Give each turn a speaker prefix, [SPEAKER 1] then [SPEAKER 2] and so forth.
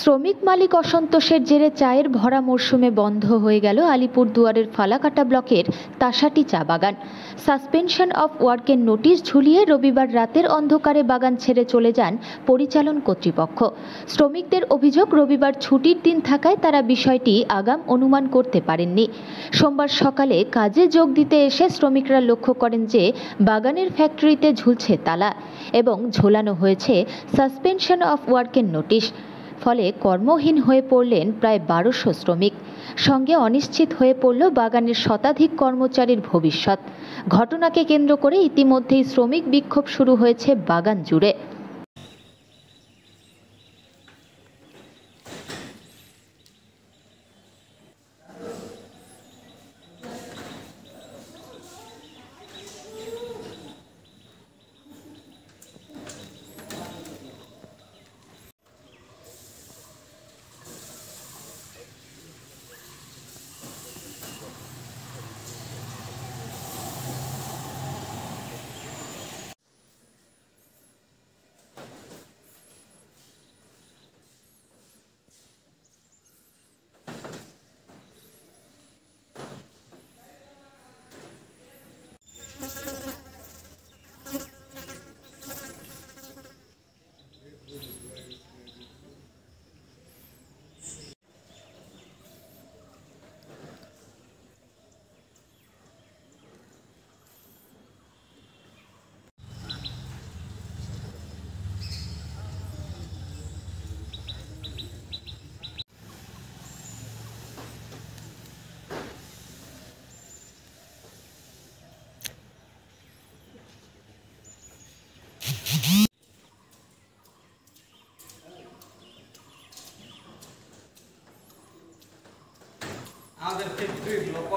[SPEAKER 1] শ্রমিক মালিক অসন্তোষের জেরে চায়ের ভরা মরশুমে বন্ধ হয়ে গেল আলিপুরদুয়ারের ফালাকাটা ব্লকের তাসাটি চা বাগান। সাসপেনশন অফ ওয়ার্কের নোটিশ ঝুলিয়ে রবিবার রাতের অন্ধকারে বাগান ছেড়ে চলে যান পরিচালন কর্তৃপক্ষ। শ্রমিকদের অভিযোগ, রবিবার ছুটির দিন থাকায় তারা বিষয়টি আগাম অনুমান করতে পারেননি। সোমবার সকালে কাজে যোগ দিতে এসে শ্রমিকরা লক্ষ্য করেন যে বাগানের ফ্যাক্টরিতে ঝুলছে তালা এবং ঝোলানো হয়েছে সাসপেনশন অফ ওয়ার্কের নোটিশ। ফলে কর্মহীন হয়ে পড়লেন প্রায় 1200 শ্রমিক। সঙ্গে অনিশ্চিত হয়ে পড়ল বাগানের শতাধিক কর্মচারীর ভবিষ্যৎ। ঘটনাকে কেন্দ্র করে ইতিমধ্যেই শ্রমিক বিক্ষোভ শুরু হয়েছে বাগান জুড়ে।
[SPEAKER 2] আমাদের 3 ব্লক